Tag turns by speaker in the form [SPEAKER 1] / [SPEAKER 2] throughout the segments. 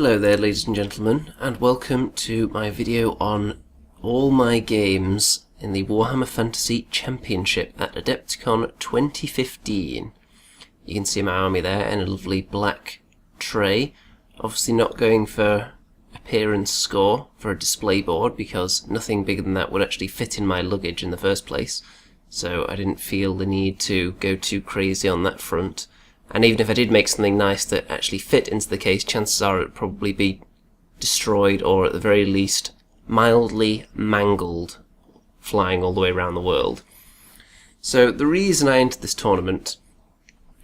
[SPEAKER 1] Hello there, ladies and gentlemen, and welcome to my video on all my games in the Warhammer Fantasy Championship at Adepticon 2015. You can see my army there in a lovely black tray. Obviously not going for appearance score for a display board because nothing bigger than that would actually fit in my luggage in the first place, so I didn't feel the need to go too crazy on that front. And even if I did make something nice that actually fit into the case, chances are it would probably be destroyed or at the very least mildly mangled, flying all the way around the world. So the reason I entered this tournament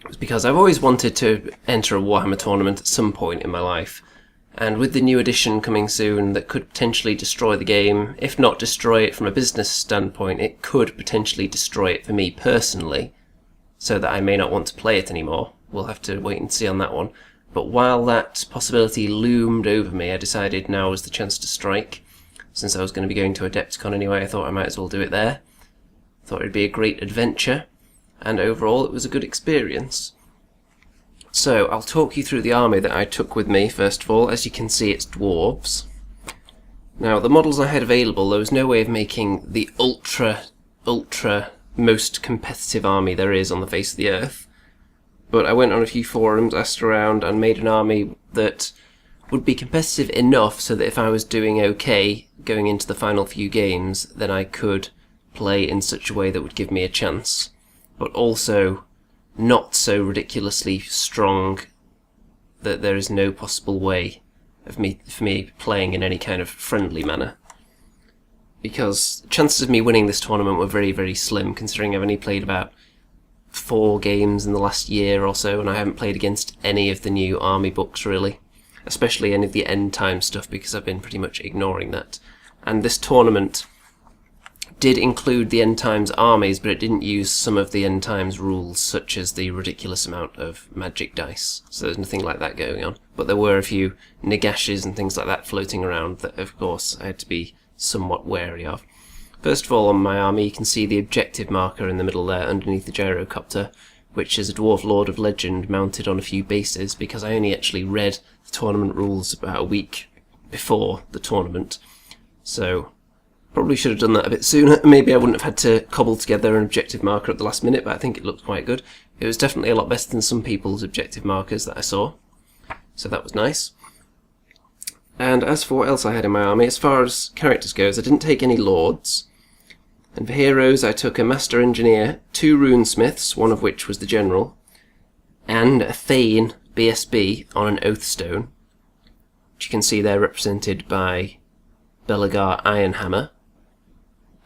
[SPEAKER 1] was because I've always wanted to enter a Warhammer tournament at some point in my life. And with the new edition coming soon that could potentially destroy the game, if not destroy it from a business standpoint, it could potentially destroy it for me personally, so that I may not want to play it anymore. We'll have to wait and see on that one. But while that possibility loomed over me, I decided now was the chance to strike. Since I was going to be going to Adepticon anyway, I thought I might as well do it there. Thought it'd be a great adventure, and overall it was a good experience. So I'll talk you through the army that I took with me first of all. As you can see, it's Dwarves. Now the models I had available, there was no way of making the ultra most competitive army there is on the face of the earth. But I went on a few forums, asked around, and made an army that would be competitive enough so that if I was doing okay going into the final few games, then I could play in such a way that would give me a chance, but also not so ridiculously strong that there is no possible way for me playing in any kind of friendly manner. Because chances of me winning this tournament were very, very slim, considering I've only played about 4 games in the last year or so, and I haven't played against any of the new army books really, especially any of the end time stuff, because I've been pretty much ignoring that. And this tournament did include the end times armies, but it didn't use some of the end times rules, such as the ridiculous amount of magic dice, so there's nothing like that going on. But there were a few Nagashes and things like that floating around that of course I had to be somewhat wary of. First of all, on my army you can see the objective marker in the middle there underneath the gyrocopter, which is a Dwarf Lord of Legend mounted on a few bases, because I only actually read the tournament rules about a week before the tournament. So probably should have done that a bit sooner. Maybe I wouldn't have had to cobble together an objective marker at the last minute, but I think it looked quite good. It was definitely a lot better than some people's objective markers that I saw, so that was nice. And as for what else I had in my army, as far as characters goes, I didn't take any lords. And for heroes I took a Master Engineer, 2 Runesmiths, one of which was the General, and a Thane BSB on an Oathstone, which you can see there represented by Belagar Ironhammer,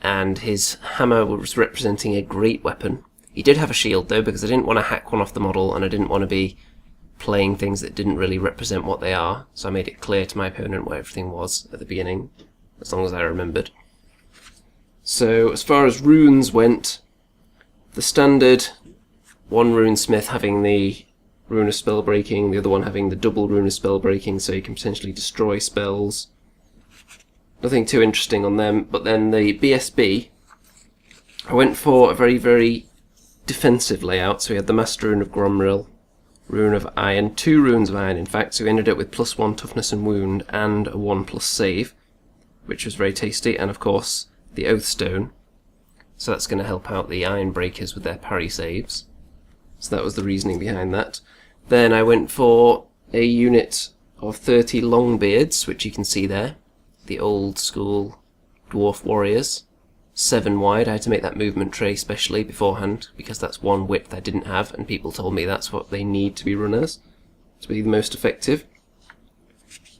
[SPEAKER 1] and his hammer was representing a great weapon. He did have a shield though, because I didn't want to hack one off the model, and I didn't want to be playing things that didn't really represent what they are, so I made it clear to my opponent where everything was at the beginning, as long as I remembered. So as far as runes went, the standard one runesmith having the rune of spellbreaking, the other one having the double rune of spellbreaking, so you can potentially destroy spells. Nothing too interesting on them. But then the BSB, I went for a very, very defensive layout. So we had the Master Rune of Gromril, Rune of Iron, 2 runes of Iron in fact, so we ended up with +1 toughness and wound and a 1+ save, which was very tasty, and of course the Oathstone, so that's going to help out the Iron Breakers with their parry saves. So that was the reasoning behind that. Then I went for a unit of 30 Longbeards, which you can see there, the old school Dwarf Warriors, 7 wide. I had to make that movement tray specially beforehand, because that's one width I didn't have, and people told me that's what they need to be run as, to be the most effective.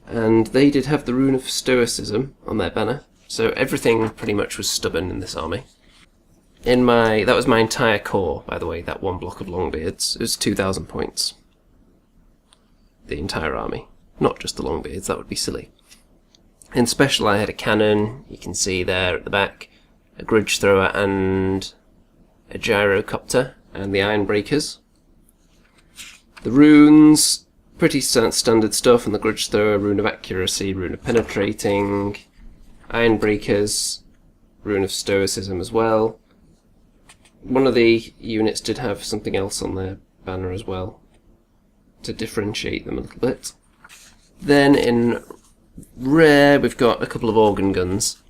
[SPEAKER 1] And they did have the Rune of Stoicism on their banner, so everything pretty much was stubborn in this army. That was my entire core, by the way, that one block of Longbeards. It was 2,000 points. The entire army. Not just the Longbeards, that would be silly. In special I had a cannon, you can see there at the back, a grudge thrower and a gyrocopter, and the Iron Breakers. The runes, pretty standard stuff, and the grudge thrower, Rune of Accuracy, Rune of Penetrating, Iron Breakers, Rune of Stoicism as well. One of the units did have something else on their banner as well, to differentiate them a little bit. Then in rare, we've got a couple of organ guns.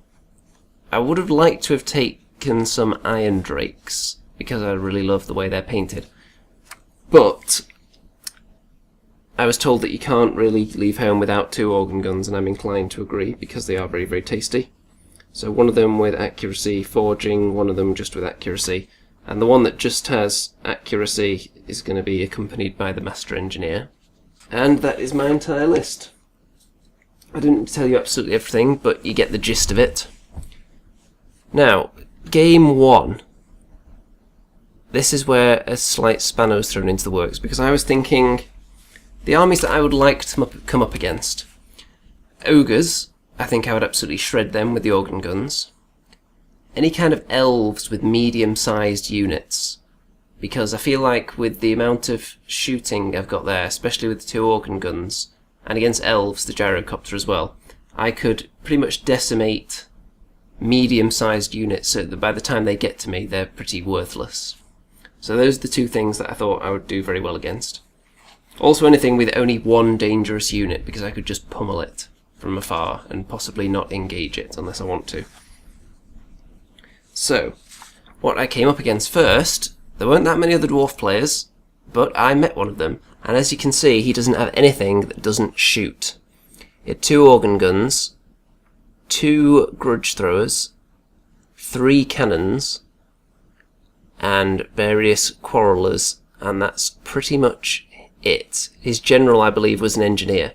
[SPEAKER 1] I would have liked to have taken some iron drakes, because I really love the way they're painted. But I was told that you can't really leave home without 2 organ guns, and I'm inclined to agree, because they are very, very tasty. So one of them with accuracy forging, one of them just with accuracy, and the one that just has accuracy is going to be accompanied by the Master Engineer. And that is my entire list. I didn't tell you absolutely everything, but you get the gist of it. Now, game 1. This is where a slight spanner was thrown into the works, because I was thinking the armies that I would like to come up against. Ogres, I think I would absolutely shred them with the organ guns. Any kind of elves with medium-sized units, because I feel like with the amount of shooting I've got there, especially with the 2 organ guns, and against elves, the gyrocopter as well, I could pretty much decimate medium-sized units so that by the time they get to me, they're pretty worthless. So those are the 2 things that I thought I would do very well against. Also anything with only 1 dangerous unit, because I could just pummel it from afar and possibly not engage it unless I want to. So, what I came up against first, there weren't that many other dwarf players, but I met one of them, and as you can see, he doesn't have anything that doesn't shoot. He had 2 organ guns, 2 grudge throwers, 3 cannons, and various quarrelers, and that's pretty much it. His general, I believe, was an engineer,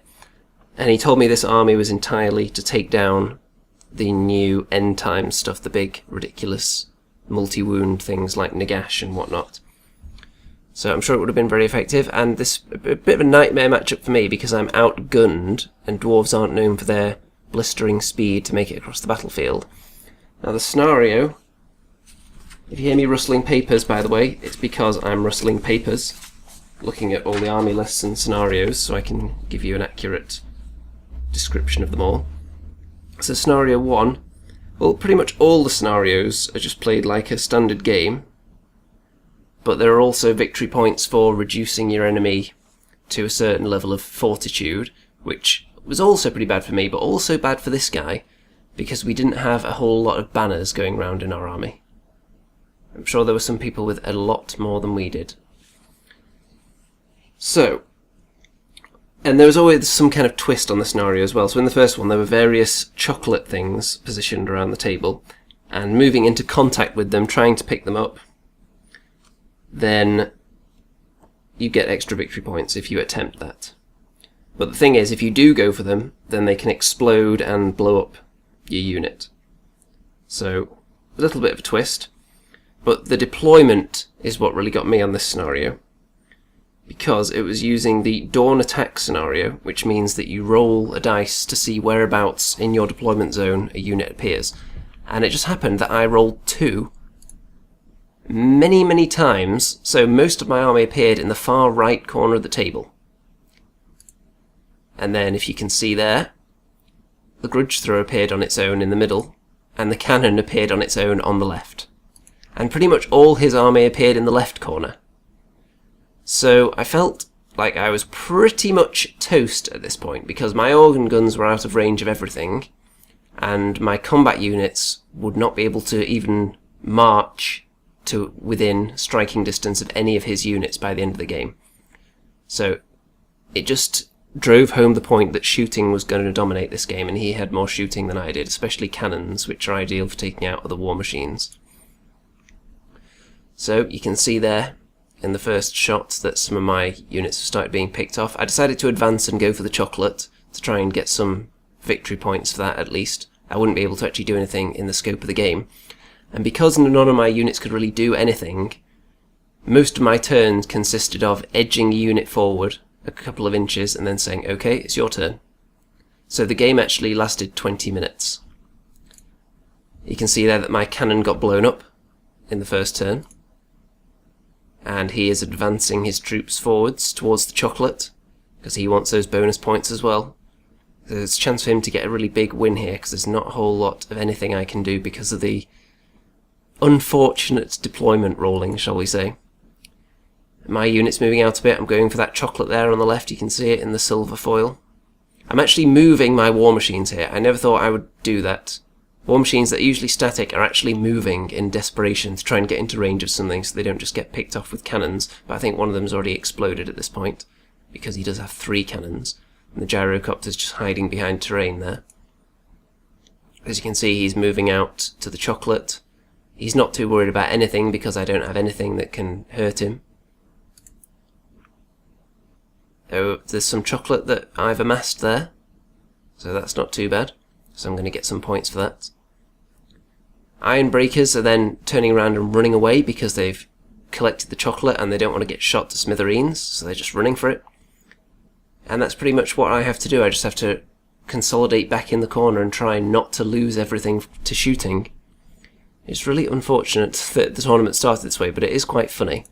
[SPEAKER 1] and he told me this army was entirely to take down the new end time stuff, the big, ridiculous, multi-wound things like Nagash and whatnot. So I'm sure it would have been very effective, and this a bit of a nightmare matchup for me because I'm outgunned, and dwarves aren't known for their blistering speed to make it across the battlefield. Now the scenario, if you hear me rustling papers, by the way, it's because I'm rustling papers, looking at all the army lists and scenarios, so I can give you an accurate description of them all. So scenario 1, well, pretty much all the scenarios are just played like a standard game, but there are also victory points for reducing your enemy to a certain level of fortitude, which was also pretty bad for me, but also bad for this guy, because we didn't have a whole lot of banners going around in our army. I'm sure there were some people with a lot more than we did. So, and there was always some kind of twist on the scenario as well. So in the first one, there were various chocolate things positioned around the table, and moving into contact with them, trying to pick them up, then you get extra victory points if you attempt that. But the thing is, if you do go for them, then they can explode and blow up your unit. So, a little bit of a twist. But the deployment is what really got me on this scenario, because it was using the dawn attack scenario, which means that you roll a dice to see whereabouts in your deployment zone a unit appears. And it just happened that I rolled 2 many, many times, so most of my army appeared in the far right corner of the table. And then, if you can see there, the grudge thrower appeared on its own in the middle, and the cannon appeared on its own on the left. And pretty much all his army appeared in the left corner. So I felt like I was pretty much toast at this point, because my organ guns were out of range of everything, and my combat units would not be able to even march to within striking distance of any of his units by the end of the game. So it just drove home the point that shooting was going to dominate this game, and he had more shooting than I did, especially cannons, which are ideal for taking out other war machines. So you can see there in the first shot that some of my units have started being picked off. I decided to advance and go for the chocolate to try and get some victory points for that at least. I wouldn't be able to actually do anything in the scope of the game. And because none of my units could really do anything, most of my turns consisted of edging a unit forward a couple of inches and then saying, okay, it's your turn. So the game actually lasted 20 minutes. You can see there that my cannon got blown up in the first turn, and he is advancing his troops forwards towards the chocolate because he wants those bonus points as well. There's a chance for him to get a really big win here because there's not a whole lot of anything I can do because of the unfortunate deployment rolling, shall we say. My unit's moving out a bit. I'm going for that chocolate there on the left. You can see it in the silver foil. I'm actually moving my war machines here. I never thought I would do that. War machines that are usually static are actually moving in desperation to try and get into range of something so they don't just get picked off with cannons, but I think one of them's already exploded at this point, because he does have 3 cannons, and the gyrocopter's just hiding behind terrain there. As you can see, he's moving out to the chocolate. He's not too worried about anything because I don't have anything that can hurt him. Oh, there's some chocolate that I've amassed there, so that's not too bad. So I'm going to get some points for that. Iron breakers are then turning around and running away because they've collected the chocolate and they don't want to get shot to smithereens, so they're just running for it. And that's pretty much what I have to do. I just have to consolidate back in the corner and try not to lose everything to shooting. It's really unfortunate that the tournament started this way, but it is quite funny.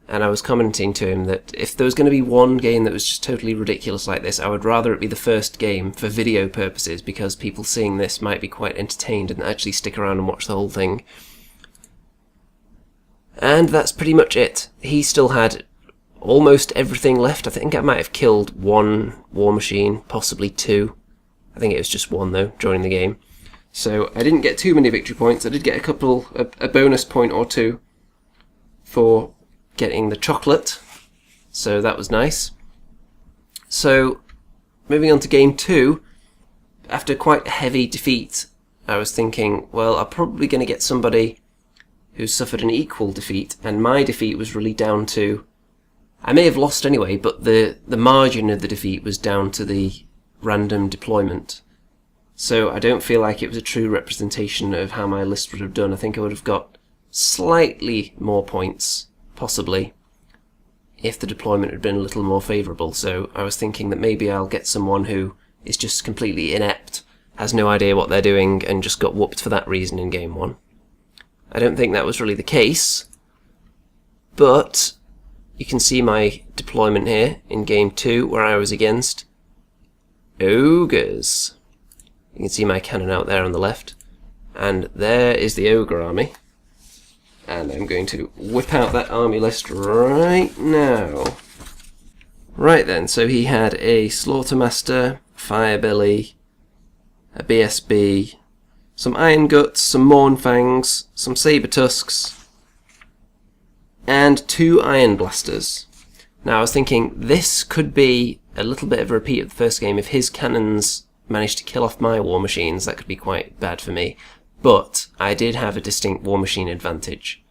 [SPEAKER 1] And I was commenting to him that if there was going to be one game that was just totally ridiculous like this, I would rather it be the first game for video purposes, because people seeing this might be quite entertained and actually stick around and watch the whole thing. And that's pretty much it. He still had almost everything left. I think I might have killed 1 war machine, possibly 2. I think it was just 1 though, during the game. So I didn't get too many victory points. I did get a bonus point or 2 for getting the chocolate, so that was nice. So moving on to game 2, after quite a heavy defeat, I was thinking, well, I'm probably going to get somebody who suffered an equal defeat, and my defeat was really down to, I may have lost anyway, but the margin of the defeat was down to the random deployment. So I don't feel like it was a true representation of how my list would have done. I think I would have got slightly more points, possibly, if the deployment had been a little more favourable. So I was thinking that maybe I'll get someone who is just completely inept, has no idea what they're doing, and just got whooped for that reason in game 1. I don't think that was really the case, but you can see my deployment here in game 2 where I was against ogres. You can see my cannon out there on the left, and there is the ogre army. And I'm going to whip out that army list right now. Right then, so he had a Slaughtermaster, Firebelly, a BSB, some Iron Guts, some Mournfangs, some Saber Tusks, and 2 Iron Blasters. Now I was thinking this could be a little bit of a repeat of the first game. If his cannons managed to kill off my war machines, that could be quite bad for me. But I did have a distinct war machine advantage.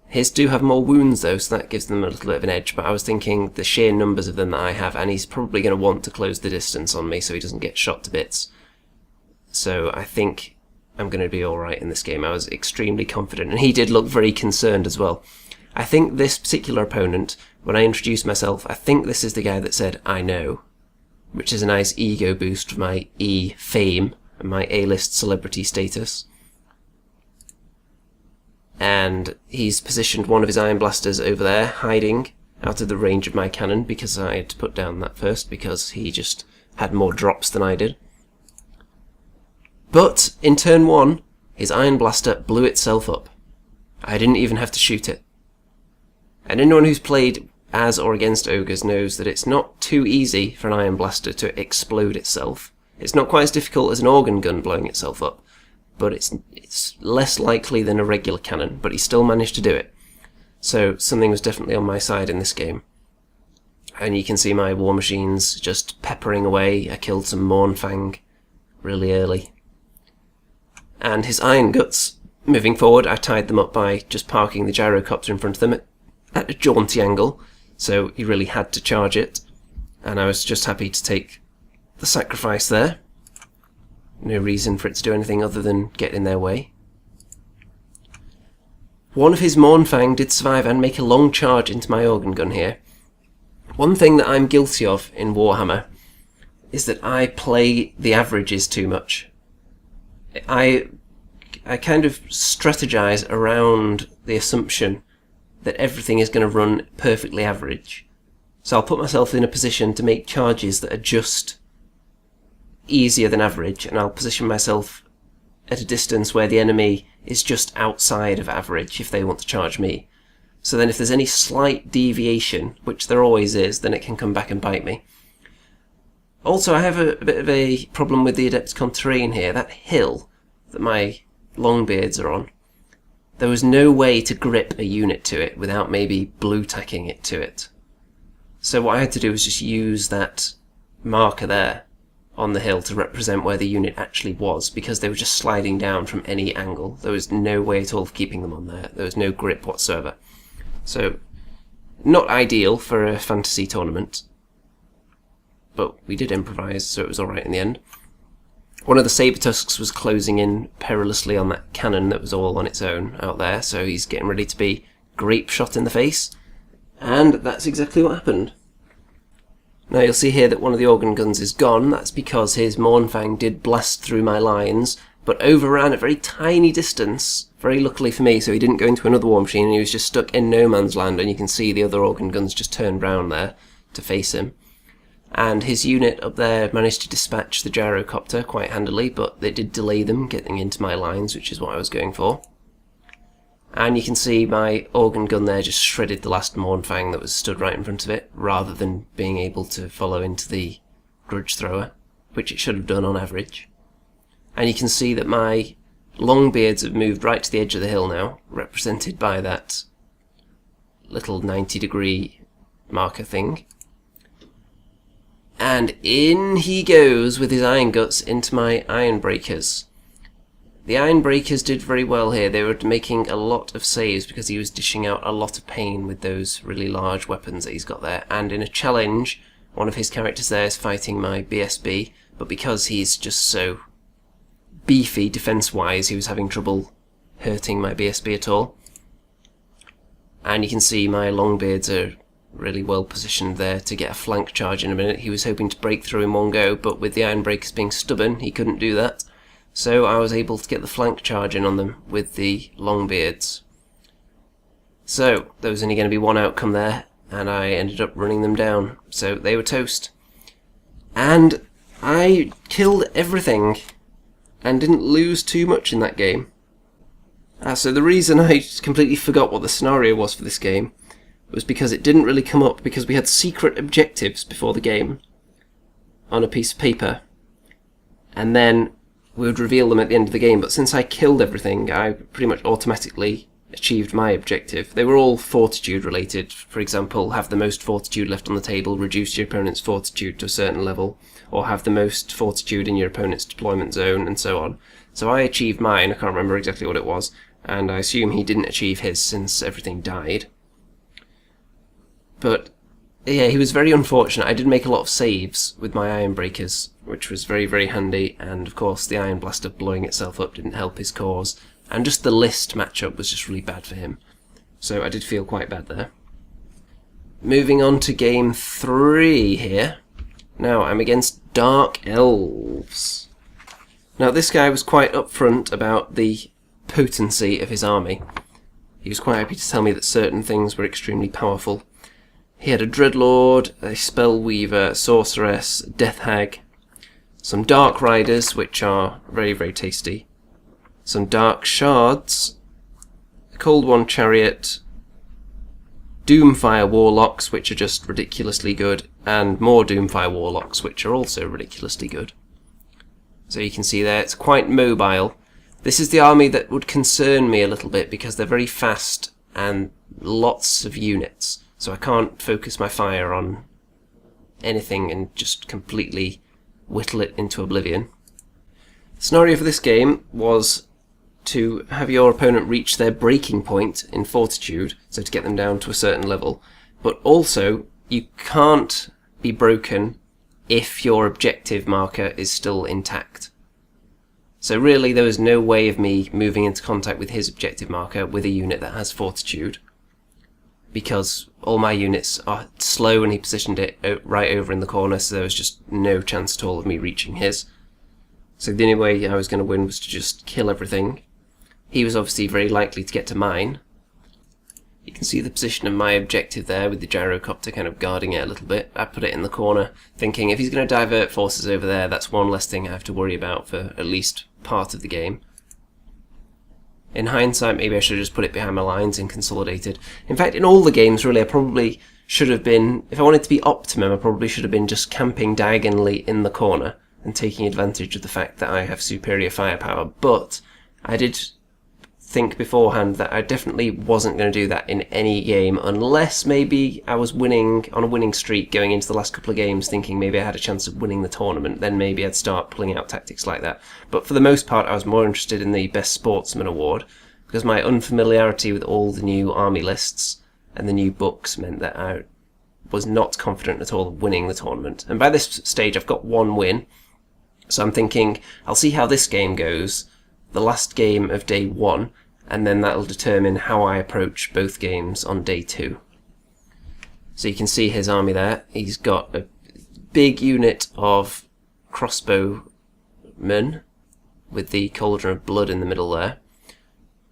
[SPEAKER 1] His do have more wounds though, so that gives them a little bit of an edge, but I was thinking the sheer numbers of them that I have, and he's probably going to want to close the distance on me so he doesn't get shot to bits. So I think I'm going to be alright in this game. I was extremely confident, and he did look very concerned as well. I think this particular opponent, when I introduced myself, I think this is the guy that said, "I know," which is a nice ego boost for my E fame and my A-list celebrity status. And he's positioned one of his Iron Blasters over there, hiding out of the range of my cannon, because I had to put down that first, because he just had more drops than I did. But in turn 1, his Iron Blaster blew itself up. I didn't even have to shoot it. And anyone who's played as or against ogres knows that it's not too easy for an Iron Blaster to explode itself. It's not quite as difficult as an organ gun blowing itself up, but it's less likely than a regular cannon, but he still managed to do it. So something was definitely on my side in this game. And you can see my war machines just peppering away. I killed some Mournfang really early. And his Iron Guts, moving forward, I tied them up by just parking the gyrocopter in front of them at a jaunty angle, so he really had to charge it, and I was just happy to take the sacrifice there. No reason for it to do anything other than get in their way. One of his Mournfang did survive and make a long charge into my organ gun here. One thing that I'm guilty of in Warhammer is that I play the averages too much. I kind of strategize around the assumption that everything is going to run perfectly average. So I'll put myself in a position to make charges that are just easier than average, and I'll position myself at a distance where the enemy is just outside of average if they want to charge me. So then if there's any slight deviation, which there always is, then it can come back and bite me. Also, I have a bit of a problem with the Adepticon terrain here. That hill that my Longbeards are on, there was no way to grip a unit to it without maybe blue tacking it to it. So what I had to do was just use that marker there on the hill to represent where the unit actually was, because they were just sliding down from any angle. There was no way at all of keeping them on there. There was no grip whatsoever. So, not ideal for a fantasy tournament, but we did improvise, so it was alright in the end. One of the Sabertusks was closing in perilously on that cannon that was all on its own out there, so he's getting ready to be grape shot in the face, and that's exactly what happened. Now you'll see here that one of the organ guns is gone. That's because his Mournfang did blast through my lines, but overran a very tiny distance, very luckily for me, so he didn't go into another war machine, and he was just stuck in no man's land, and you can see the other organ guns just turned round there to face him. And his unit up there managed to dispatch the gyrocopter quite handily, but they did delay them getting into my lines, which is what I was going for. And you can see my organ gun there just shredded the last Mournfang that was stood right in front of it, rather than being able to follow into the grudge thrower, which it should have done on average. And you can see that my Longbeards have moved right to the edge of the hill now, represented by that little 90-degree marker thing. And in he goes with his iron guts into my iron breakers. The iron breakers did very well here. They were making a lot of saves because he was dishing out a lot of pain with those really large weapons that he's got there. And in a challenge, one of his characters there is fighting my BSB, but because he's just so beefy defense-wise, he was having trouble hurting my BSB at all. And you can see my Longbeards are really well positioned there to get a flank charge in a minute. He was hoping to break through in one go, but with the iron breakers being stubborn, he couldn't do that. So I was able to get the flank charge in on them with the Longbeards. So there was only going to be one outcome there, and I ended up running them down. So they were toast. And I killed everything and didn't lose too much in that game. So the reason I completely forgot what the scenario was for this game was because it didn't really come up, because we had secret objectives before the game on a piece of paper, and then we would reveal them at the end of the game. But since I killed everything, I pretty much automatically achieved my objective. They were all fortitude related. For example, have the most fortitude left on the table, reduce your opponent's fortitude to a certain level, or have the most fortitude in your opponent's deployment zone, and so on. So I achieved mine. I can't remember exactly what it was, and I assume he didn't achieve his since everything died. But yeah, he was very unfortunate. I did make a lot of saves with my iron breakers, which was very, very handy, and of course the iron blaster blowing itself up didn't help his cause, and just the list matchup was just really bad for him. So I did feel quite bad there. Moving on to game 3 here. Now I'm against Dark Elves. Now this guy was quite upfront about the potency of his army. He was quite happy to tell me that certain things were extremely powerful. He had a Dreadlord, a Spellweaver, a Sorceress, a Death Hag, some Dark Riders, which are very, very tasty, some Dark Shards, a Cold One Chariot, Doomfire Warlocks, which are just ridiculously good, and more Doomfire Warlocks, which are also ridiculously good. So you can see there, it's quite mobile. This is the army that would concern me a little bit, because they're very fast and lots of units. So I can't focus my fire on anything and just completely whittle it into oblivion. The scenario for this game was to have your opponent reach their breaking point in fortitude, so to get them down to a certain level, but also you can't be broken if your objective marker is still intact. So really there was no way of me moving into contact with his objective marker with a unit that has fortitude, because all my units are slow and he positioned it right over in the corner, so there was just no chance at all of me reaching his. So the only way I was going to win was to just kill everything. He was obviously very likely to get to mine. You can see the position of my objective there with the gyrocopter kind of guarding it a little bit. I put it in the corner, thinking if he's going to divert forces over there, that's one less thing I have to worry about for at least part of the game. In hindsight, maybe I should have just put it behind my lines and consolidated. In fact, in all the games, really, I probably should have been, if I wanted to be optimum, I probably should have been just camping diagonally in the corner and taking advantage of the fact that I have superior firepower. But I did think beforehand that I definitely wasn't going to do that in any game, unless maybe I was winning on a winning streak going into the last couple of games, thinking maybe I had a chance of winning the tournament. Then maybe I'd start pulling out tactics like that. But for the most part, I was more interested in the Best Sportsman award, because my unfamiliarity with all the new army lists and the new books meant that I was not confident at all of winning the tournament. And by this stage, I've got one win, so I'm thinking I'll see how this game goes, the last game of day 1, and then that'll determine how I approach both games on day 2. So you can see his army there. He's got a big unit of crossbowmen with the Cauldron of Blood in the middle there,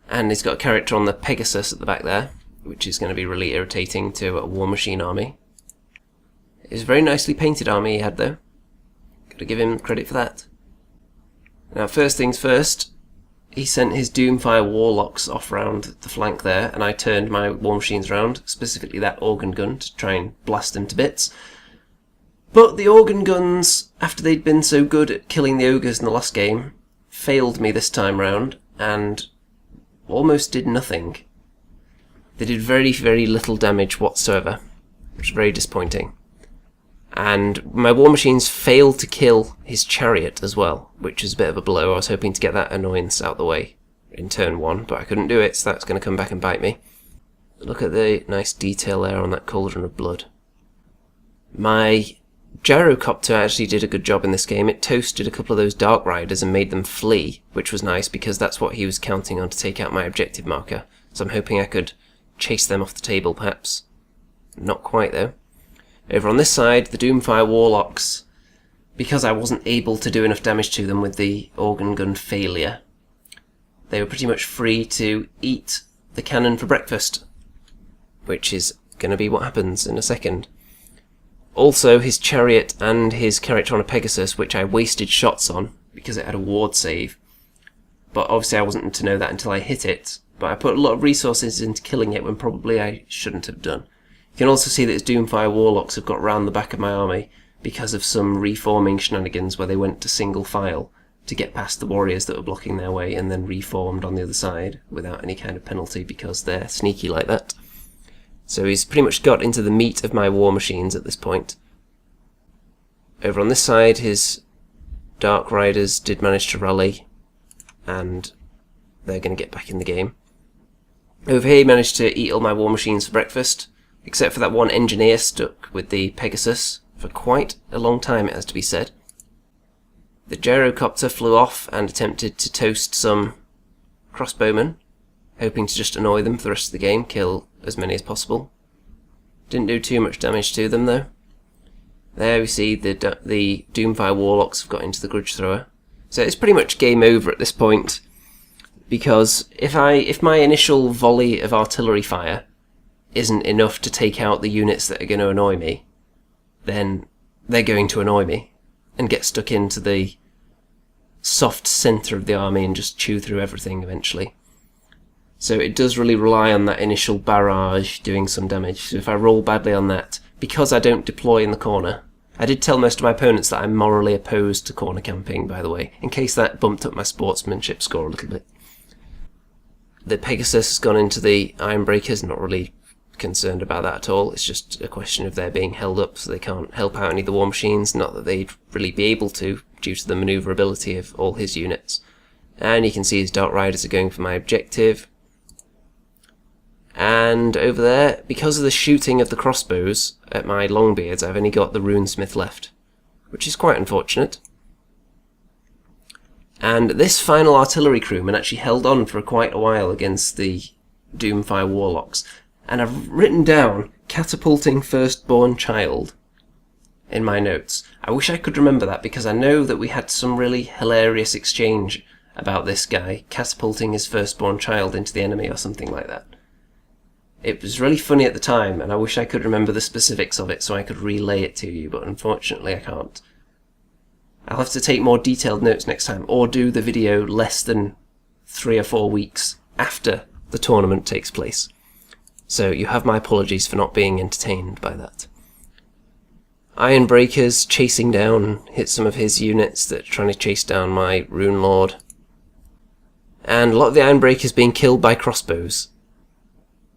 [SPEAKER 1] and he's got a character on the Pegasus at the back there, which is going to be really irritating to a War Machine army. It's a very nicely painted army he had though. Gotta give him credit for that. Now first things first, he sent his Doomfire Warlocks off round the flank there, and I turned my War Machines round, specifically that organ gun, to try and blast them to bits. But the organ guns, after they'd been so good at killing the ogres in the last game, failed me this time round, and almost did nothing. They did very, very little damage whatsoever, which is very disappointing. And my War Machines failed to kill his chariot as well, which is a bit of a blow. I was hoping to get that annoyance out of the way in turn 1, but I couldn't do it, so that's going to come back and bite me. Look at the nice detail there on that Cauldron of Blood. My Gyrocopter actually did a good job in this game. It toasted a couple of those Dark Riders and made them flee, which was nice because that's what he was counting on to take out my objective marker. So I'm hoping I could chase them off the table, perhaps. Not quite, though. Over on this side, the Doomfire Warlocks, because I wasn't able to do enough damage to them with the organ gun failure, they were pretty much free to eat the cannon for breakfast, which is going to be what happens in a second. Also, his chariot and his character on a Pegasus, which I wasted shots on because it had a ward save, but obviously I wasn't to know that until I hit it, but I put a lot of resources into killing it when probably I shouldn't have done. You can also see that his Doomfire Warlocks have got round the back of my army because of some reforming shenanigans where they went to single file to get past the warriors that were blocking their way and then reformed on the other side without any kind of penalty because they're sneaky like that. So he's pretty much got into the meat of my War Machines at this point. Over on this side, his Dark Riders did manage to rally and they're going to get back in the game. Over here he managed to eat all my War Machines for breakfast, except for that one engineer stuck with the Pegasus for quite a long time, it has to be said. The Gyrocopter flew off and attempted to toast some crossbowmen, hoping to just annoy them for the rest of the game, kill as many as possible. Didn't do too much damage to them though. There we see the Doomfire Warlocks have got into the Grudge Thrower. So it's pretty much game over at this point, because if my initial volley of artillery fire isn't enough to take out the units that are going to annoy me, then they're going to annoy me and get stuck into the soft centre of the army and just chew through everything eventually. So it does really rely on that initial barrage doing some damage. So if I roll badly on that, because I don't deploy in the corner, I did tell most of my opponents that I'm morally opposed to corner camping, by the way, in case that bumped up my sportsmanship score a little bit. The Pegasus has gone into the Ironbreakers, not really concerned about that at all. It's just a question of their being held up so they can't help out any of the War Machines, not that they'd really be able to due to the manoeuvrability of all his units. And you can see his Dark Riders are going for my objective. And over there, because of the shooting of the crossbows at my Longbeards, I've only got the Runesmith left, which is quite unfortunate. And this final artillery crewman actually held on for quite a while against the Doomfire Warlocks. And I've written down catapulting firstborn child in my notes. I wish I could remember that because I know that we had some really hilarious exchange about this guy catapulting his firstborn child into the enemy or something like that. It was really funny at the time, and I wish I could remember the specifics of it so I could relay it to you, but unfortunately I can't. I'll have to take more detailed notes next time, or do the video less than 3 or 4 weeks after the tournament takes place. So you have my apologies for not being entertained by that. Iron Breakers chasing down, hit some of his units that are trying to chase down my Rune Lord. And a lot of the Iron Breakers being killed by crossbows.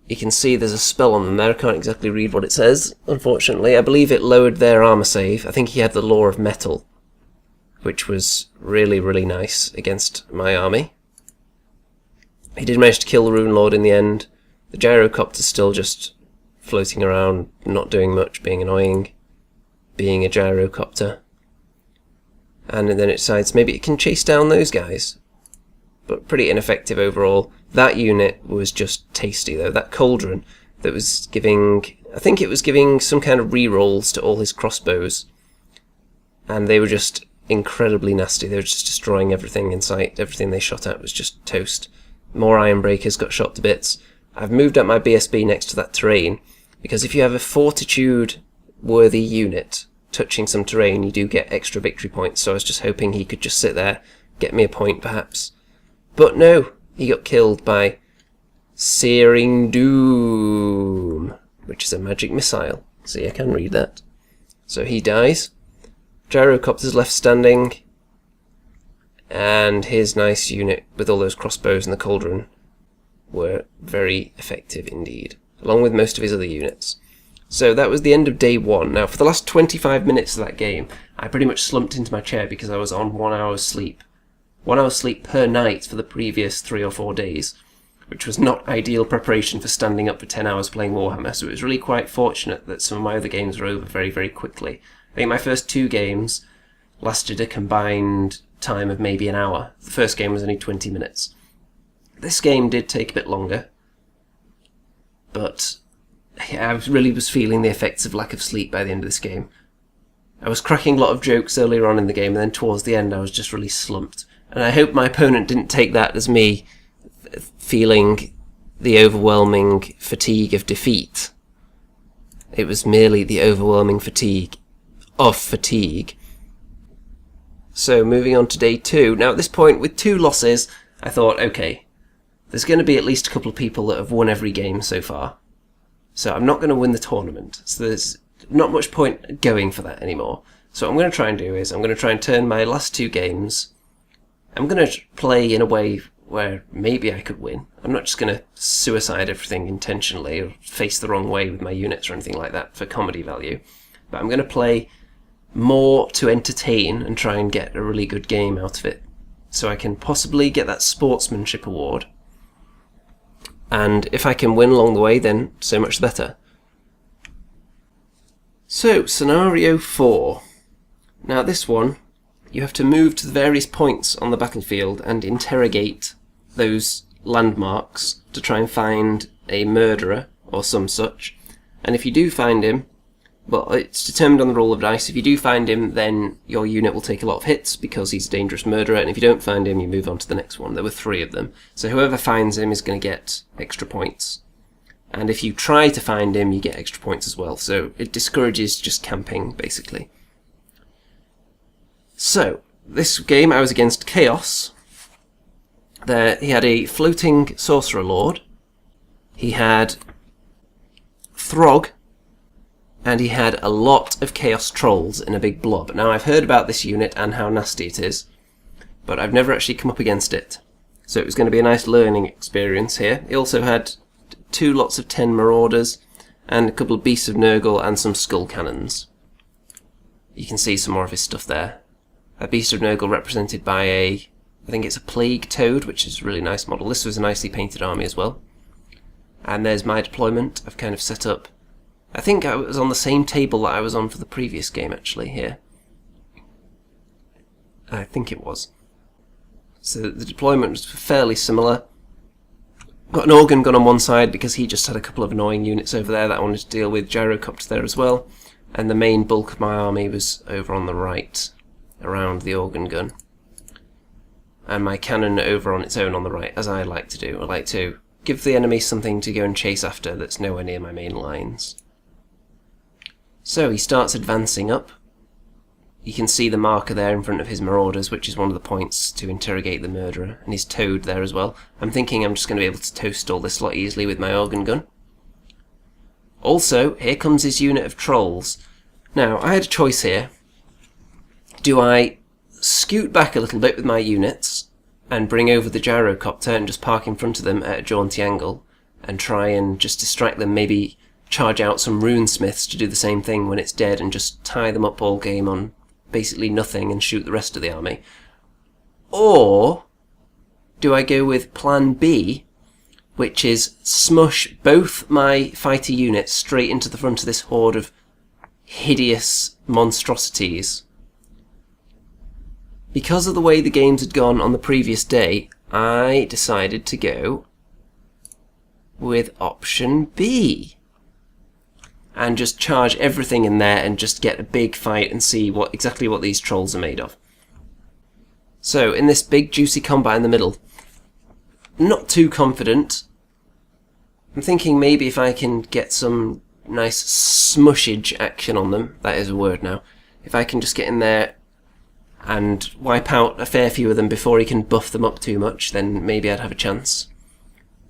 [SPEAKER 1] You can see there's a spell on them there. I can't exactly read what it says, unfortunately. I believe it lowered their armor save. I think he had the Law of Metal, which was really, really nice against my army. He did manage to kill the Rune Lord in the end. The Gyrocopter's still just floating around, not doing much, being annoying, being a Gyrocopter. And then it decides maybe it can chase down those guys. But pretty ineffective overall. That unit was just tasty though. That Cauldron that was giving, I think it was giving some kind of rerolls to all his crossbows. And they were just incredibly nasty. They were just destroying everything in sight. Everything they shot at was just toast. More Iron Breakers got shot to bits. I've moved up my BSB next to that terrain, because if you have a fortitude worthy unit touching some terrain, you do get extra victory points. So I was just hoping he could just sit there, get me a point perhaps. But no, he got killed by Searing Doom, which is a magic missile. See, I can read that. So he dies. Gyrocopter's left standing, and his nice unit with all those crossbows and the Cauldron were very effective indeed, along with most of his other units. So that was the end of day 1. Now, for the last 25 minutes of that game, I pretty much slumped into my chair because I was on 1 hour's sleep. 1 hour's sleep per night for the previous 3 or 4 days, which was not ideal preparation for standing up for 10 hours playing Warhammer, so it was really quite fortunate that some of my other games were over very, very quickly. I think my first 2 games lasted a combined time of maybe an hour. The first game was only 20 minutes. This game did take a bit longer, but I really was feeling the effects of lack of sleep by the end of this game. I was cracking a lot of jokes earlier on in the game, and then towards the end I was just really slumped. And I hope my opponent didn't take that as me feeling the overwhelming fatigue of defeat. It was merely the overwhelming fatigue of fatigue. So moving on to day 2. Now at this point, with 2 losses, I thought, okay, there's going to be at least a couple of people that have won every game so far. So I'm not going to win the tournament. So there's not much point going for that anymore. So what I'm going to try and do is I'm going to try and turn my last 2 games. I'm going to play in a way where maybe I could win. I'm not just going to suicide everything intentionally or face the wrong way with my units or anything like that for comedy value. But I'm going to play more to entertain and try and get a really good game out of it. So I can possibly get that sportsmanship award. And if I can win along the way, then so much the better. So, scenario 4. Now this one, you have to move to the various points on the battlefield and interrogate those landmarks to try and find a murderer or some such. And if you do find him, well, it's determined on the roll of dice. If you do find him, then your unit will take a lot of hits because he's a dangerous murderer, and if you don't find him, you move on to the next one. There were 3 of them. So whoever finds him is going to get extra points. And if you try to find him, you get extra points as well. So it discourages just camping, basically. So, this game I was against Chaos. There, he had a floating Sorcerer Lord. He had Throg. And he had a lot of Chaos Trolls in a big blob. Now, I've heard about this unit and how nasty it is, but I've never actually come up against it. So it was going to be a nice learning experience here. He also had 2 lots of 10 Marauders, and a couple of Beasts of Nurgle, and some Skull Cannons. You can see some more of his stuff there. A Beast of Nurgle represented by I think it's a Plague Toad, which is a really nice model. This was a nicely painted army as well. And there's my deployment. I've kind of set up, I think I was on the same table that I was on for the previous game, actually, here. I think it was. So the deployment was fairly similar. Got an Organ Gun on one side because he just had a couple of annoying units over there that I wanted to deal with. Gyrocopter there as well. And the main bulk of my army was over on the right, around the Organ Gun. And my cannon over on its own on the right, as I like to do. I like to give the enemy something to go and chase after that's nowhere near my main lines. So he starts advancing up. You can see the marker there in front of his Marauders, which is one of the points to interrogate the murderer, and his Toad there as well. I'm thinking I'm just going to be able to toast all this a lot easily with my Organ Gun. Also, here comes his unit of trolls. Now, I had a choice here. Do I scoot back a little bit with my units and bring over the gyrocopter and just park in front of them at a jaunty angle and try and just distract them, maybe charge out some runesmiths to do the same thing when it's dead and just tie them up all game on basically nothing and shoot the rest of the army? Or do I go with plan B, which is smush both my fighter units straight into the front of this horde of hideous monstrosities? Because of the way the games had gone on the previous day, I decided to go with option B and just charge everything in there and just get a big fight and see exactly what these trolls are made of. So, in this big juicy combat in the middle, not too confident. I'm thinking maybe if I can get some nice smushage action on them, that is a word now, if I can just get in there and wipe out a fair few of them before he can buff them up too much, then maybe I'd have a chance.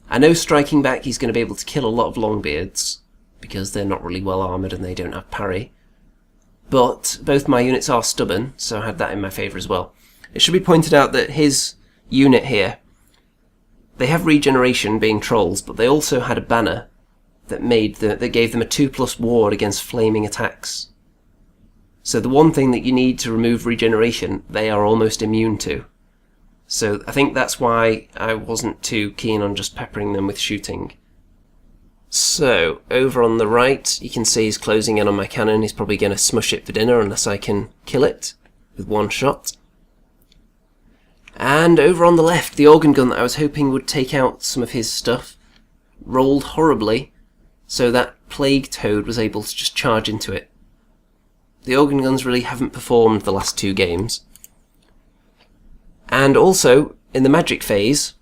[SPEAKER 1] I know striking back he's going to be able to kill a lot of Longbeards, because they're not really well armoured and they don't have parry. But both my units are stubborn, so I had that in my favour as well. It should be pointed out that his unit here, they have regeneration being trolls, but they also had a banner that gave them a 2+ ward against flaming attacks. So the one thing that you need to remove regeneration, they are almost immune to. So I think that's why I wasn't too keen on just peppering them with shooting. So, over on the right, you can see he's closing in on my cannon. He's probably going to smush it for dinner unless I can kill it with one shot. And over on the left, the organ gun that I was hoping would take out some of his stuff rolled horribly, so that plague toad was able to just charge into it. The organ guns really haven't performed the last 2 games. And also, in the magic phase,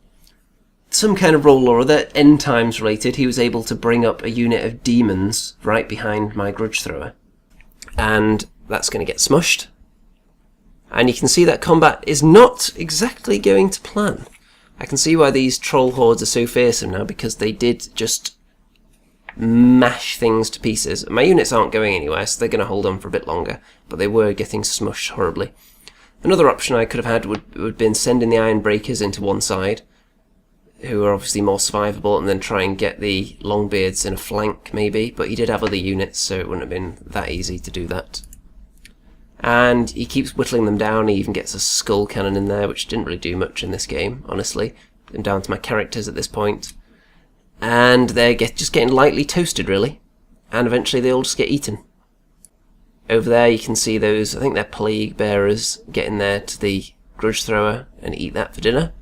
[SPEAKER 1] some kind of roll or other, end times related, he was able to bring up a unit of demons right behind my grudge thrower. And that's going to get smushed. And you can see that combat is not exactly going to plan. I can see why these troll hordes are so fearsome now, because they did just mash things to pieces. My units aren't going anywhere, so they're going to hold on for a bit longer, but they were getting smushed horribly. Another option I could have had would have been sending the Iron Breakers into one side, who are obviously more survivable, and then try and get the Longbeards in a flank maybe, but he did have other units, so it wouldn't have been that easy to do that. And he keeps whittling them down. He even gets a skull cannon in there, which didn't really do much in this game, honestly. I'm down to my characters at this point. And they're just getting lightly toasted, really. And eventually they all just get eaten. Over there you can see those, I think they're plague bearers, get in there to the grudge thrower and eat that for dinner.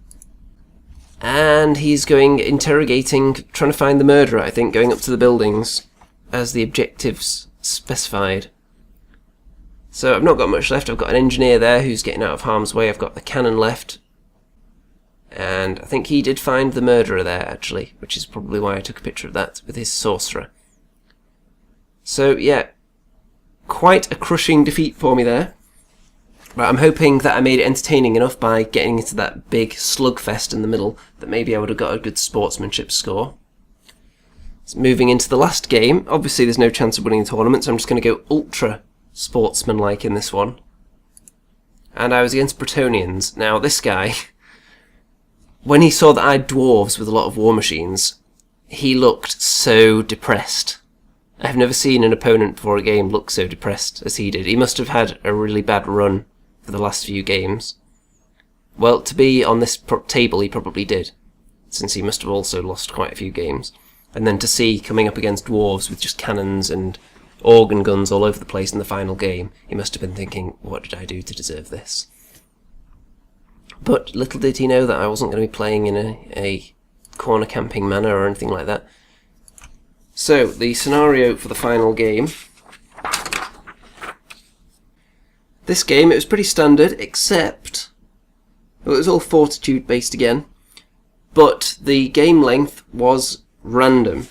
[SPEAKER 1] And he's interrogating, trying to find the murderer, I think, going up to the buildings, as the objectives specified. So I've not got much left. I've got an engineer there who's getting out of harm's way. I've got the cannon left. And I think he did find the murderer there, actually, which is probably why I took a picture of that with his sorcerer. So, yeah, quite a crushing defeat for me there. But I'm hoping that I made it entertaining enough by getting into that big slugfest in the middle that maybe I would have got a good sportsmanship score. So moving into the last game, obviously there's no chance of winning the tournament, so I'm just going to go ultra sportsmanlike in this one. And I was against Bretonnians. Now this guy, when he saw that I had dwarves with a lot of war machines, he looked so depressed. I've never seen an opponent before a game look so depressed as he did. He must have had a really bad run for the last few games. Well, to be on this table he probably did, since he must have also lost quite a few games. And then to see coming up against dwarves with just cannons and organ guns all over the place in the final game, he must have been thinking, what did I do to deserve this? But little did he know that I wasn't going to be playing in a corner camping manner or anything like that. So, the scenario for the final game. This game, it was pretty standard, except it was all fortitude based again, but the game length was random.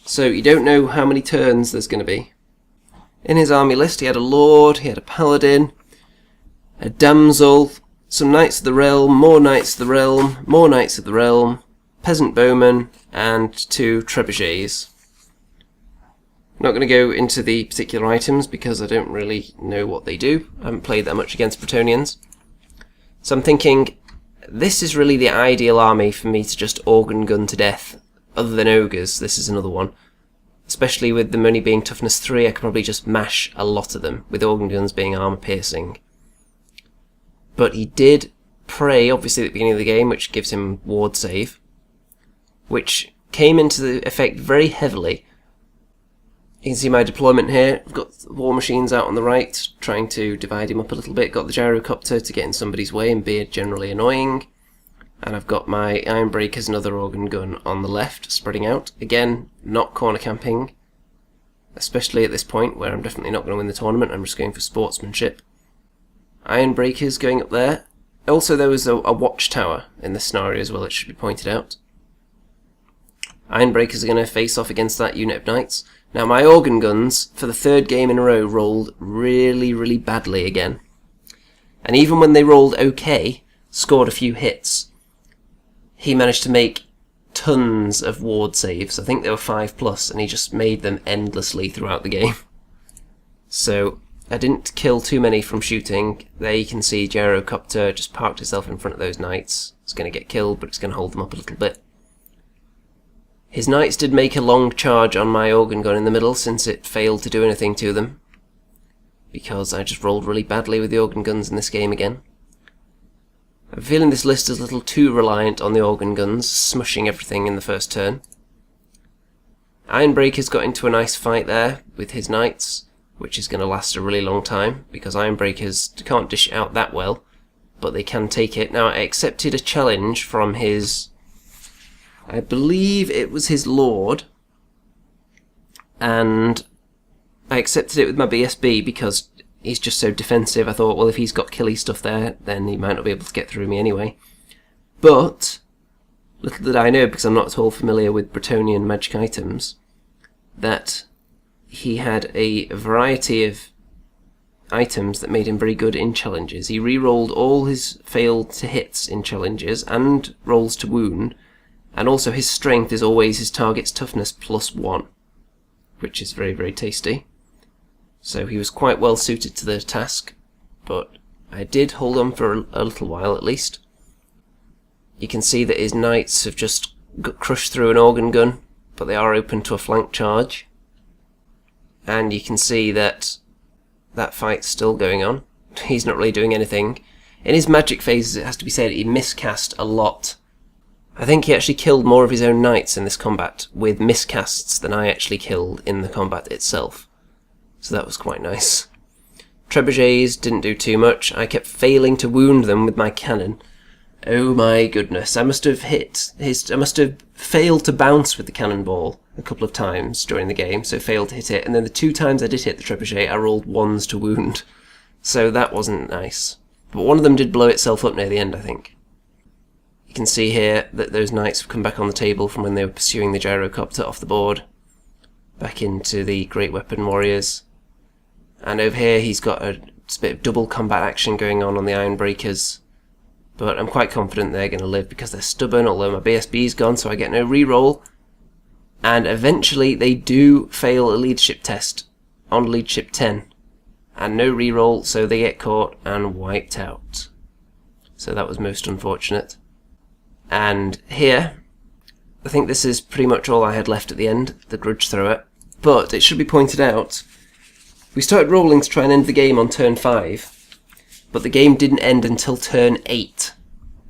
[SPEAKER 1] So you don't know how many turns there's going to be. In his army list he had a lord, he had a paladin, a damsel, some knights of the realm, more knights of the realm, more knights of the realm, peasant bowman, and 2 trebuchets. I'm not going to go into the particular items because I don't really know what they do. I haven't played that much against Bretonnians. So I'm thinking, this is really the ideal army for me to just organ gun to death. Other than ogres, this is another one. Especially with them only being toughness 3, I could probably just mash a lot of them, with organ guns being armor piercing. But he did pray, obviously, at the beginning of the game, which gives him ward save, which came into the effect very heavily. You can see my deployment here. I've got war machines out on the right, trying to divide him up a little bit. Got the gyrocopter to get in somebody's way and be generally annoying. And I've got my ironbreakers and other organ gun on the left, spreading out. Again, not corner camping, especially at this point where I'm definitely not going to win the tournament. I'm just going for sportsmanship. Ironbreakers going up there. Also, there was a watchtower in this scenario as well, it should be pointed out. Ironbreakers are going to face off against that unit of knights. Now, my organ guns, for the 3rd game in a row, rolled really, really badly again. And even when they rolled okay, scored a few hits, he managed to make tons of ward saves. I think they were 5+, and he just made them endlessly throughout the game. So I didn't kill too many from shooting. There you can see Gyrocopter just parked itself in front of those knights. It's going to get killed, but it's going to hold them up a little bit. His knights did make a long charge on my organ gun in the middle, since it failed to do anything to them, because I just rolled really badly with the organ guns in this game again. I'm feeling this list is a little too reliant on the organ guns, smushing everything in the first turn. Ironbreaker's got into a nice fight there with his knights, which is going to last a really long time, because Ironbreakers can't dish it out that well, but they can take it. Now, I accepted a challenge from his, I believe it was his lord, and I accepted it with my BSB because he's just so defensive. I thought, well, if he's got killy stuff there, then he might not be able to get through me anyway. But little did I know, because I'm not at all familiar with Bretonnian magic items, that he had a variety of items that made him very good in challenges. He re-rolled all his failed to hits in challenges and rolls to wound, and also his strength is always his target's toughness +1, which is very, very tasty. So he was quite well suited to the task, but I did hold on for a little while at least. You can see that his knights have just got crushed through an organ gun, but they are open to a flank charge. And you can see that that fight's still going on. He's not really doing anything. In his magic phases, it has to be said, he miscast a lot. I think he actually killed more of his own knights in this combat with miscasts than I actually killed in the combat itself. So that was quite nice. Trebuchets didn't do too much. I kept failing to wound them with my cannon. Oh my goodness, I must have failed to bounce with the cannonball a couple of times during the game, so failed to hit it, and then the 2 times I did hit the trebuchet, I rolled 1s to wound. So that wasn't nice. But one of them did blow itself up near the end, I think. You can see here that those knights have come back on the table from when they were pursuing the gyrocopter off the board, back into the great weapon warriors. And over here he's got a bit of double combat action going on the Ironbreakers. But I'm quite confident they're going to live because they're stubborn, although my BSB's gone, so I get no reroll. And eventually they do fail a leadership test on leadership 10. And no reroll, so they get caught and wiped out. So that was most unfortunate. And here, I think this is pretty much all I had left at the end, the grudge thrower. But it should be pointed out, we started rolling to try and end the game on turn 5, but the game didn't end until turn 8,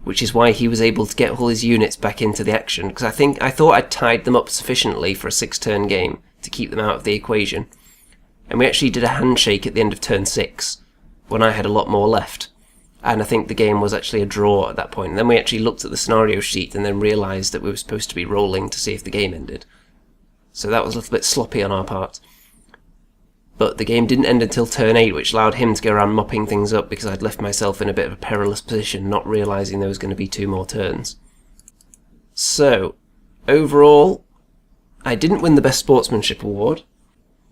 [SPEAKER 1] which is why he was able to get all his units back into the action, because I thought I'd tied them up sufficiently for a 6-turn game to keep them out of the equation. And we actually did a handshake at the end of turn 6, when I had a lot more left. And I think the game was actually a draw at that point. And then we actually looked at the scenario sheet and then realised that we were supposed to be rolling to see if the game ended. So that was a little bit sloppy on our part. But the game didn't end until turn 8, which allowed him to go around mopping things up because I'd left myself in a bit of a perilous position, not realising there was going to be 2 more turns. So, overall, I didn't win the Best Sportsmanship Award,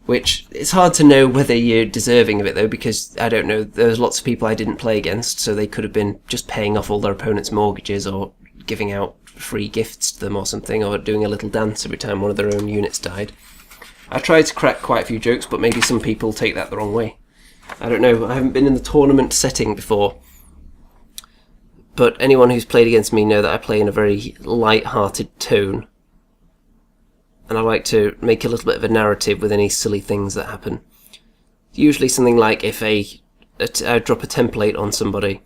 [SPEAKER 1] which it's hard to know whether you're deserving of it though, because I don't know, there's lots of people I didn't play against, so they could have been just paying off all their opponents' mortgages or giving out free gifts to them or something, or doing a little dance every time one of their own units died. I tried to crack quite a few jokes, but maybe some people take that the wrong way. I don't know, I haven't been in the tournament setting before. But anyone who's played against me know that I play in a very light-hearted tone. And I like to make a little bit of a narrative with any silly things that happen. Usually something like if I drop a template on somebody,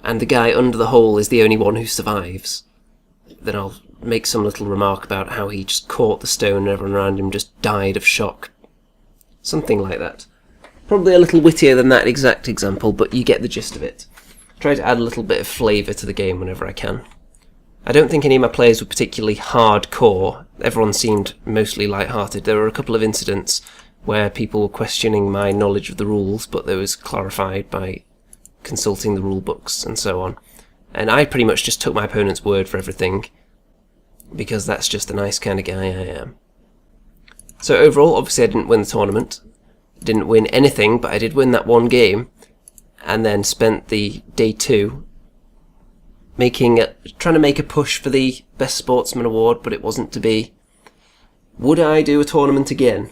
[SPEAKER 1] and the guy under the hole is the only one who survives, then I'll make some little remark about how he just caught the stone and everyone around him just died of shock. Something like that. Probably a little wittier than that exact example, but you get the gist of it. Try to add a little bit of flavour to the game whenever I can. I don't think any of my players were particularly hardcore. Everyone seemed mostly light-hearted. There were a couple of incidents where people were questioning my knowledge of the rules, but that was clarified by consulting the rule books and so on. And I pretty much just took my opponent's word for everything, because that's just the nice kind of guy I am. So overall, obviously I didn't win the tournament. I didn't win anything, but I did win that one game, and then spent the day 2 trying to make a push for the Best Sportsman award, but it wasn't to be. Would I do a tournament again?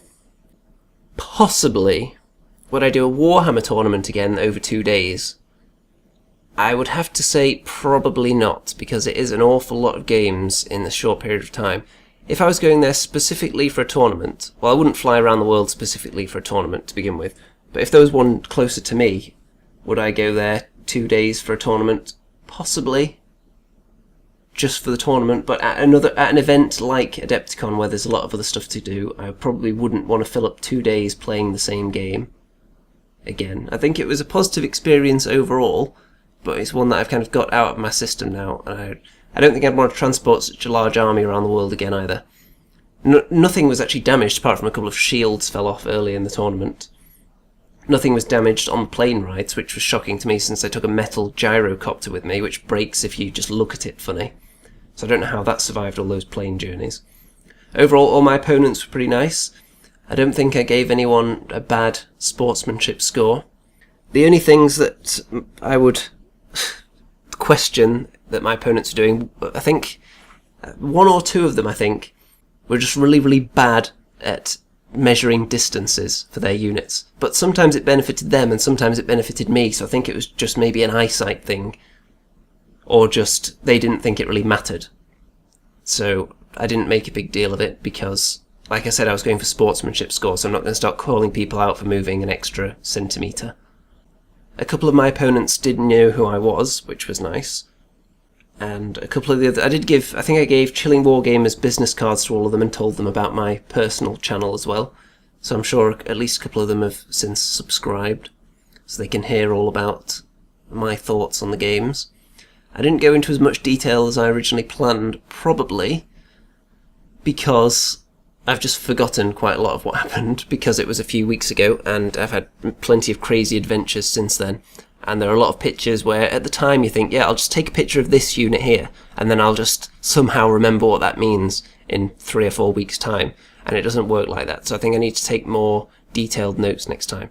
[SPEAKER 1] Possibly. Would I do a Warhammer tournament again over 2 days? I would have to say probably not, because it is an awful lot of games in a short period of time. If I was going there specifically for a tournament, well, I wouldn't fly around the world specifically for a tournament to begin with, but if there was one closer to me, would I go there 2 days for a tournament? Possibly. Just for the tournament, but at an event like Adepticon where there's a lot of other stuff to do, I probably wouldn't want to fill up 2 days playing the same game again. I think it was a positive experience overall, but it's one that I've kind of got out of my system now, and I don't think I'd want to transport such a large army around the world again either. Nothing was actually damaged apart from a couple of shields fell off early in the tournament. Nothing was damaged on the plane rides, which was shocking to me since I took a metal gyrocopter with me, which breaks if you just look at it funny. So I don't know how that survived all those plane journeys. Overall, all my opponents were pretty nice. I don't think I gave anyone a bad sportsmanship score. The only things that I would question that my opponents are doing, I think 1 or 2 of them, I think, were just really, really bad at measuring distances for their units. But sometimes it benefited them and sometimes it benefited me, so I think it was just maybe an eyesight thing, or just they didn't think it really mattered. So I didn't make a big deal of it because, like I said, I was going for sportsmanship score, so I'm not going to start calling people out for moving an extra centimetre. A couple of my opponents did know who I was, which was nice. And a couple of the other, I think I gave Chilling Wargamers business cards to all of them and told them about my personal channel as well. So I'm sure at least a couple of them have since subscribed, so they can hear all about my thoughts on the games. I didn't go into as much detail as I originally planned, probably because I've just forgotten quite a lot of what happened, because it was a few weeks ago and I've had plenty of crazy adventures since then. And there are a lot of pictures where at the time you think, yeah, I'll just take a picture of this unit here, and then I'll just somehow remember what that means in 3 or 4 weeks' time. And it doesn't work like that, so I think I need to take more detailed notes next time.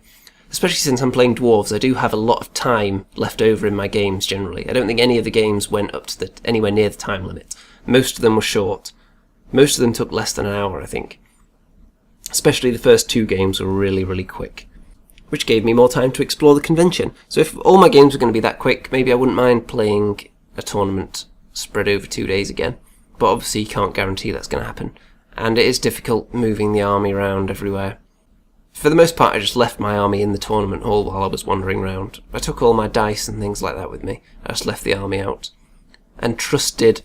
[SPEAKER 1] Especially since I'm playing Dwarves, I do have a lot of time left over in my games generally. I don't think any of the games went up to anywhere near the time limit. Most of them were short. Most of them took less than an hour, I think. Especially the first 2 games were really, really quick, which gave me more time to explore the convention. So if all my games were going to be that quick, maybe I wouldn't mind playing a tournament spread over 2 days again. But obviously you can't guarantee that's going to happen. And it is difficult moving the army around everywhere. For the most part, I just left my army in the tournament hall while I was wandering around. I took all my dice and things like that with me. I just left the army out. And trusted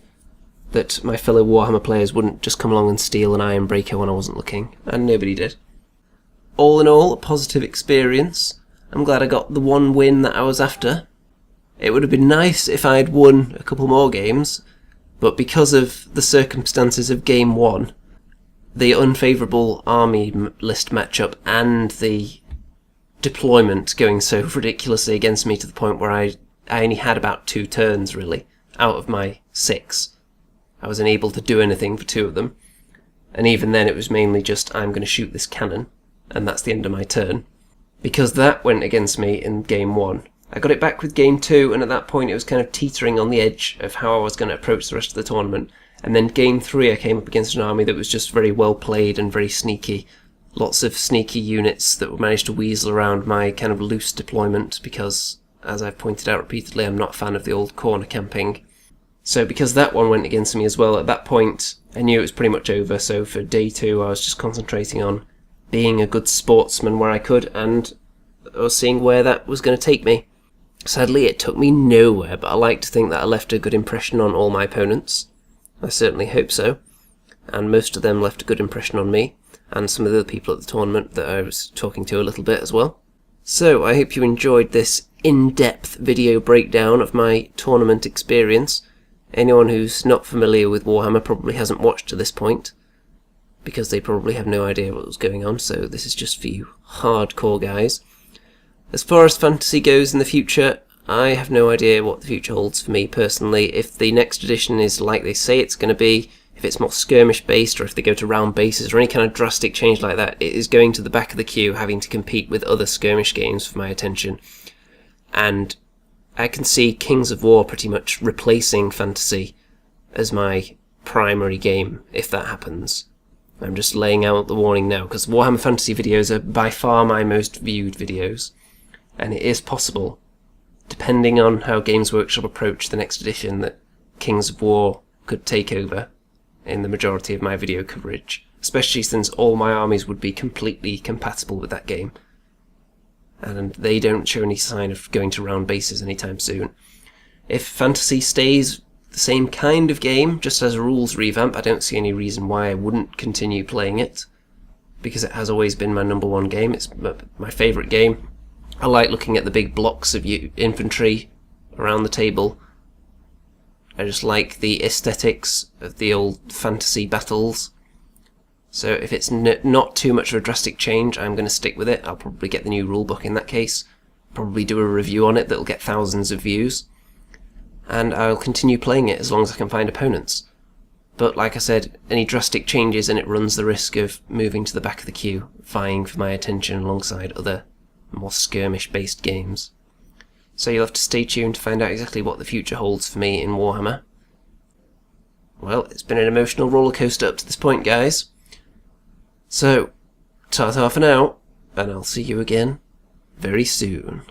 [SPEAKER 1] that my fellow Warhammer players wouldn't just come along and steal an iron breaker when I wasn't looking. And nobody did. All in all, a positive experience. I'm glad I got the one win that I was after. It would have been nice if I had won a couple more games, but because of the circumstances of Game 1, the unfavourable army list matchup and the deployment going so ridiculously against me to the point where I only had about 2 turns, really, out of my 6. I wasn't able to do anything for 2 of them, and even then it was mainly just, I'm going to shoot this cannon, and that's the end of my turn. Because that went against me in Game 1. I got it back with Game 2, and at that point it was kind of teetering on the edge of how I was going to approach the rest of the tournament. And then Game 3 I came up against an army that was just very well played and very sneaky, lots of sneaky units that managed to weasel around my kind of loose deployment because, as I've pointed out repeatedly, I'm not a fan of the old corner camping. So because that one went against me as well, at that point I knew it was pretty much over, so for day 2 I was just concentrating on being a good sportsman where I could, and I was seeing where that was going to take me. Sadly it took me nowhere, but I like to think that I left a good impression on all my opponents. I certainly hope so, and most of them left a good impression on me, and some of the other people at the tournament that I was talking to a little bit as well. So I hope you enjoyed this in-depth video breakdown of my tournament experience. Anyone who's not familiar with Warhammer probably hasn't watched to this point, because they probably have no idea what was going on, so this is just for you hardcore guys. As far as fantasy goes in the future, I have no idea what the future holds for me personally. If the next edition is like they say it's going to be, if it's more skirmish based, or if they go to round bases, or any kind of drastic change like that, it is going to the back of the queue, having to compete with other skirmish games for my attention. And I can see Kings of War pretty much replacing fantasy as my primary game, if that happens. I'm just laying out the warning now, because Warhammer Fantasy videos are by far my most viewed videos, and it is possible, depending on how Games Workshop approach the next edition, that Kings of War could take over in the majority of my video coverage, especially since all my armies would be completely compatible with that game, and they don't show any sign of going to round bases anytime soon. If fantasy stays the same kind of game, just as a rules revamp, I don't see any reason why I wouldn't continue playing it, because it has always been my #1 game. It's my favourite game. I like looking at the big blocks of infantry around the table. I just like the aesthetics of the old fantasy battles. So if it's not too much of a drastic change, I'm going to stick with it. I'll probably get the new rulebook in that case, probably do a review on it that'll get thousands of views, and I'll continue playing it as long as I can find opponents. But like I said, any drastic changes and it runs the risk of moving to the back of the queue, vying for my attention alongside other more skirmish based games. So you'll have to stay tuned to find out exactly what the future holds for me in Warhammer. Well, it's been an emotional rollercoaster up to this point, guys. So, ta-ta for now, and I'll see you again very soon.